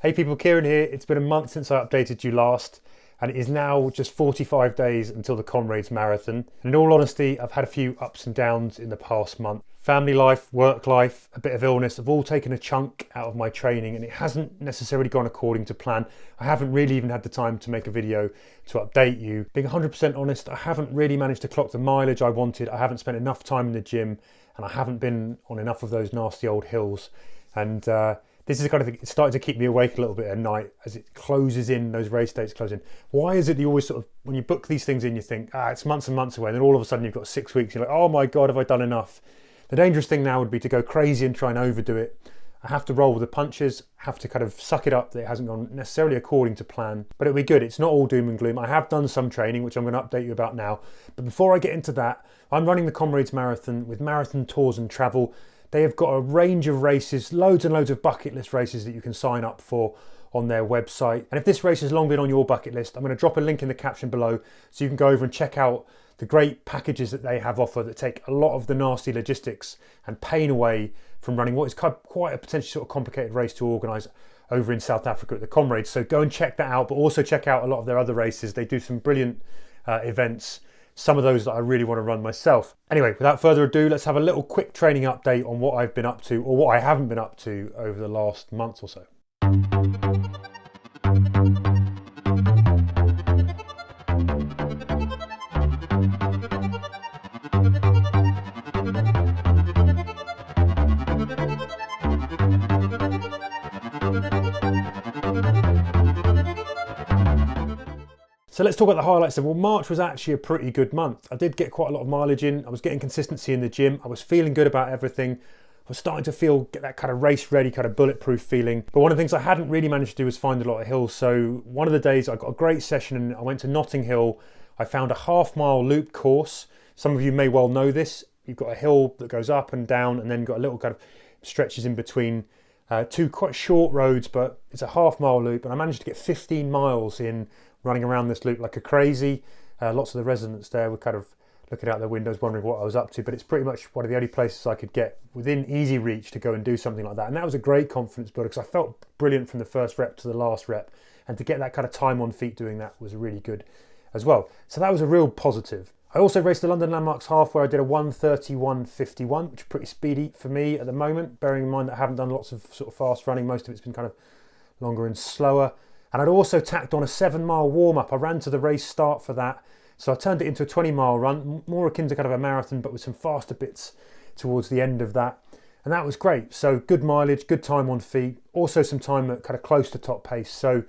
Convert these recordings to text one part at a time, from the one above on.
Hey people, Kieran here. It's been a month since I updated you last, and it is now just 45 days until the Comrades Marathon. And in all honesty, I've had a few ups and downs in the past month. Family life, work life, a bit of illness have all taken a chunk out of my training, and it hasn't necessarily gone according to plan. I haven't really even had the time to make a video to update you. Being 100% honest, I haven't really managed to clock the mileage I wanted. I haven't spent enough time in the gym, and I haven't been on enough of those nasty old hills. And this is the kind of thing, it's starting to keep me awake a little bit at night as it closes in, those race dates close in. Why is it that you always sort of, when you book these things in, you think, it's months and months away, and then all of a sudden you've got 6 weeks, you're like, oh my God, have I done enough? The dangerous thing now would be to go crazy and try and overdo it. I have to roll with the punches, have to kind of suck it up that it hasn't gone necessarily according to plan, but it'll be good. It's not all doom and gloom. I have done some training, which I'm going to update you about now. But before I get into that, I'm running the Comrades Marathon with Marathon Tours and Travel. They have got a range of races, loads and loads of bucket list races that you can sign up for on their website. And if this race has long been on your bucket list, I'm going to drop a link in the caption below so you can go over and check out the great packages that they have offer that take a lot of the nasty logistics and pain away from running what is quite a potentially sort of complicated race to organise over in South Africa at the Comrades. So go and check that out, but also check out a lot of their other races. They do some brilliant events. Some of those that I really want to run myself. Anyway, without further ado, let's have a little quick training update on what I've been up to, or what I haven't been up to over the last month or so. So let's talk about the highlights. Well, March was actually a pretty good month. I did get quite a lot of mileage in. I was getting consistency in the gym. I was feeling good about everything. I was starting to get that kind of race ready, kind of bulletproof feeling. But one of the things I hadn't really managed to do was find a lot of hills. So one of the days I got a great session and I went to Notting Hill. I found a half-mile loop course. Some of you may well know this. You've got a hill that goes up and down, and then got a little kind of stretches in between. Two quite short roads, but it's a half-mile loop. And I managed to get 15 miles in running around this loop like a crazy. Lots of the residents there were kind of looking out their windows wondering what I was up to, but it's pretty much one of the only places I could get within easy reach to go and do something like that. And that was a great confidence builder because I felt brilliant from the first rep to the last rep, and to get that kind of time on feet doing that was really good as well. So that was a real positive. I also raced the London Landmarks Half, where I did a 1:31:51, which is pretty speedy for me at the moment, bearing in mind that I haven't done lots of sort of fast running. Most of it's been kind of longer and slower. And I'd also tacked on a 7-mile warm-up. I ran to the race start for that. So I turned it into a 20-mile run, more akin to kind of a marathon, but with some faster bits towards the end of that. And that was great. So good mileage, good time on feet, also some time at kind of close to top pace. So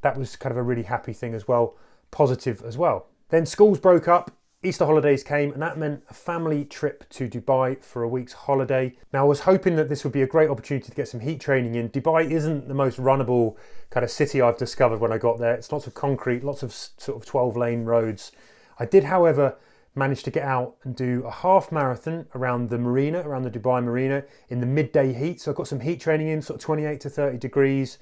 that was kind of a really happy thing as well, positive as well. Then schools broke up. Easter holidays came, and that meant a family trip to Dubai for a week's holiday. Now, I was hoping that this would be a great opportunity to get some heat training in. Dubai isn't the most runnable kind of city I've discovered when I got there. It's lots of concrete, lots of sort of 12-lane roads. I did, however, manage to get out and do a half marathon around the marina, around the Dubai marina in the midday heat. So I got some heat training in, sort of 28 to 30 degrees,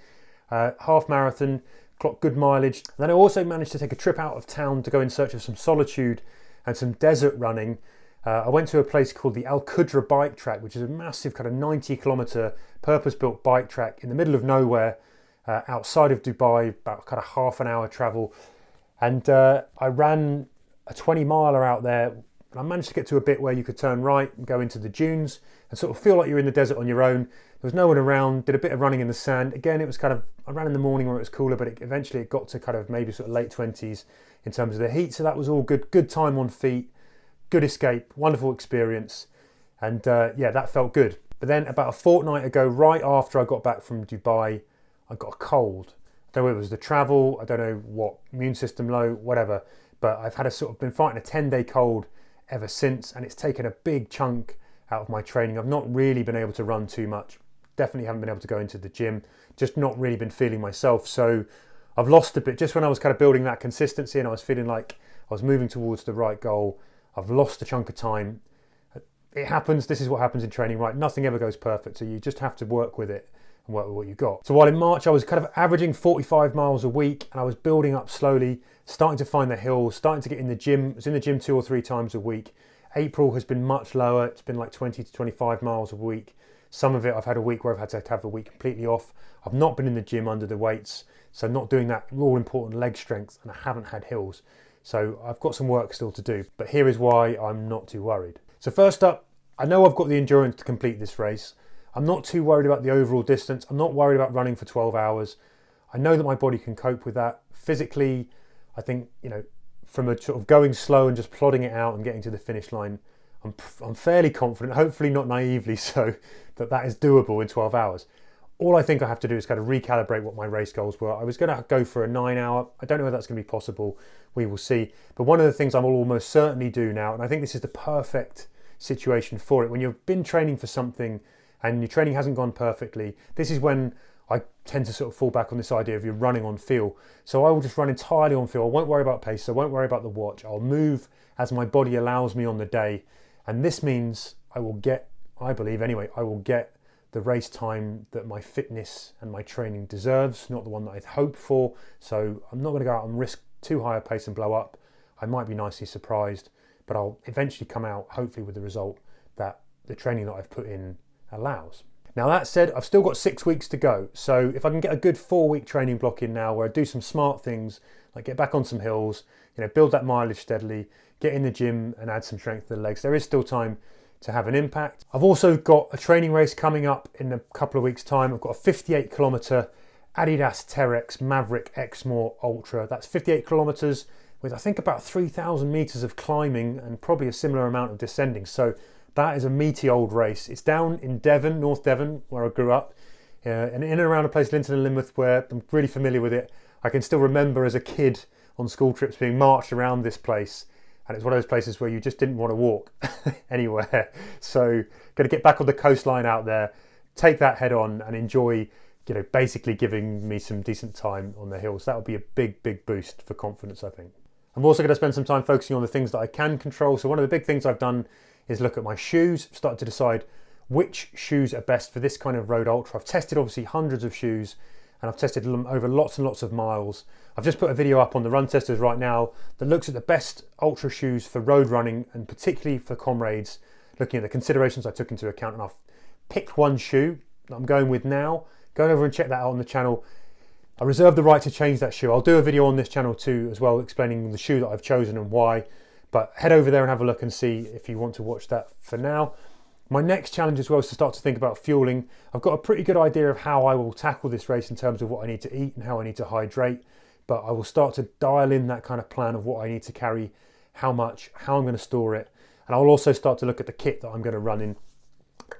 half marathon, clocked good mileage. And then I also managed to take a trip out of town to go in search of some solitude and some desert running. I went to a place called the Al Qudra bike track, which is a massive kind of 90-kilometre purpose-built bike track in the middle of nowhere, outside of Dubai, about kind of half an hour travel. And I ran a 20-miler out there, and I managed to get to a bit where you could turn right and go into the dunes and sort of feel like you're in the desert on your own. There was no one around, did a bit of running in the sand. Again, it was kind of, I ran in the morning where it was cooler, but eventually it got to kind of maybe sort of late 20s in terms of the heat. So that was all good. Good time on feet, good escape, wonderful experience. And yeah, that felt good. But then about a fortnight ago, right after I got back from Dubai, I got a cold. I don't know whether it was the travel, I don't know what, immune system low, whatever. But I've had been fighting a 10-day cold ever since, and it's taken a big chunk out of my training. I've not really been able to run too much. Definitely haven't been able to go into the gym. Just not really been feeling myself. So I've lost a bit. Just when I was kind of building that consistency and I was feeling like I was moving towards the right goal, I've lost a chunk of time. It happens. This is what happens in training, right? Nothing ever goes perfect. So you just have to work with it and work with what you got. So while in March I was kind of averaging 45 miles a week and I was building up slowly, starting to find the hills, starting to get in the gym. I was in the gym 2 or 3 times a week. April has been much lower. It's been like 20 to 25 miles a week. Some of it I've had a week where I've had to have a week completely off. I've not been in the gym under the weights, so not doing that all important leg strength, and I haven't had hills. So I've got some work still to do, but here is why I'm not too worried. So first up, I know I've got the endurance to complete this race. I'm not too worried about the overall distance. I'm not worried about running for 12 hours. I know that my body can cope with that. Physically, I think, from a sort of going slow and just plodding it out and getting to the finish line, I'm fairly confident, hopefully not naively so, that is doable in 12 hours. All I think I have to do is kind of recalibrate what my race goals were. I was going to go for a 9 hour. I don't know if that's going to be possible. We will see. But one of the things I will almost certainly do now, and I think this is the perfect situation for it, when you've been training for something and your training hasn't gone perfectly, this is when I tend to sort of fall back on this idea of you're running on feel. So I will just run entirely on feel. I won't worry about pace. I won't worry about the watch. I'll move as my body allows me on the day. And this means I will get, I believe anyway, I will get the race time that my fitness and my training deserves, not the one that I'd hoped for. So I'm not going to go out and risk too high a pace and blow up. I might be nicely surprised, but I'll eventually come out hopefully with the result that the training that I've put in allows. Now that said, I've still got 6 weeks to go. So if I can get a good 4-week training block in now where I do some smart things, like get back on some hills, build that mileage steadily, get in the gym and add some strength to the legs, there is still time to have an impact. I've also got a training race coming up in a couple of weeks' time. I've got a 58 kilometer Adidas Terex Maverick Exmoor Ultra. That's 58 kilometers with I think about 3,000 meters of climbing and probably a similar amount of descending. So that is a meaty old race. It's down in Devon, North Devon, where I grew up, and in and around a place, Linton and Lynmouth, where I'm really familiar with it. I can still remember as a kid on school trips being marched around this place. And it's one of those places where you just didn't want to walk anywhere. So going to get back on the coastline out there, take that head on and enjoy, basically giving me some decent time on the hills. That would be a big, big boost for confidence, I think. I'm also going to spend some time focusing on the things that I can control. So one of the big things I've done is look at my shoes, start to decide which shoes are best for this kind of road ultra. I've tested obviously hundreds of shoes and I've tested them over lots and lots of miles. I've just put a video up on the Run Testers right now that looks at the best ultra shoes for road running and particularly for Comrades, looking at the considerations I took into account, and I've picked one shoe that I'm going with now. Go over and check that out on the channel. I reserve the right to change that shoe. I'll do a video on this channel too as well, explaining the shoe that I've chosen and why, but head over there and have a look and see if you want to watch that. For now, my next challenge as well is to start to think about fueling. I've got a pretty good idea of how I will tackle this race in terms of what I need to eat and how I need to hydrate, but I will start to dial in that kind of plan of what I need to carry, how much, how I'm going to store it, and I'll also start to look at the kit that I'm going to run in.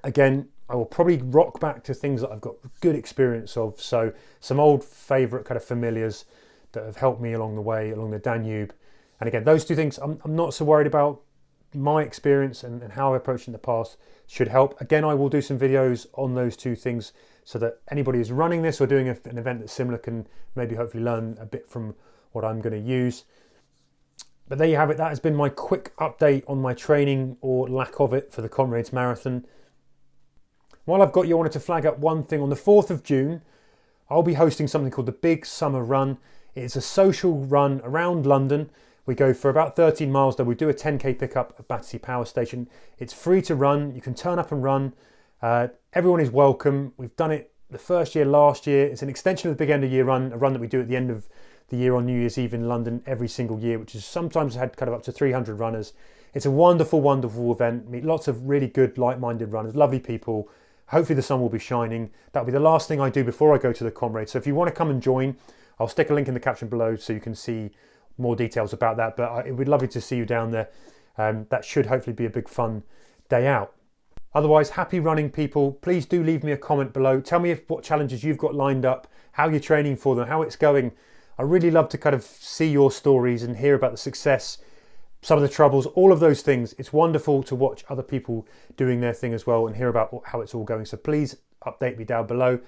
Again, I will probably rock back to things that I've got good experience of, so some old favourite kind of familiars that have helped me along the way, along the Danube. And again, those two things I'm not so worried about. My experience and how I approached in the past should help. Again, I will do some videos on those two things so that anybody who's running this or doing an event that's similar can maybe hopefully learn a bit from what I'm going to use. But there you have it. That has been my quick update on my training or lack of it for the Comrades Marathon. While I've got you, I wanted to flag up one thing. On the 4th of June, I'll be hosting something called the Big Summer Run. It's a social run around London. We go for about 13 miles, though we do a 10k pickup at Battersea Power Station. It's free to run. You can turn up and run. Everyone is welcome. We've done it the first year last year. It's an extension of the Big End of Year run, a run that we do at the end of the year on New Year's Eve in London every single year, which has sometimes had kind of up to 300 runners. It's a wonderful, wonderful event. Meet lots of really good, like-minded runners, lovely people. Hopefully the sun will be shining. That'll be the last thing I do before I go to the Comrades. So if you want to come and join, I'll stick a link in the caption below so you can see more details about that, but it would be lovely to see you down there. That should hopefully be a big fun day out. Otherwise, happy running, people. Please do leave me a comment below. Tell me what challenges you've got lined up, how you're training for them, how it's going. I really love to kind of see your stories and hear about the success, some of the troubles, all of those things. It's wonderful to watch other people doing their thing as well and hear about how it's all going. So please update me down below.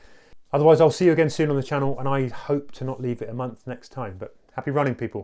Otherwise, I'll see you again soon on the channel, and I hope to not leave it a month next time. But happy running, people.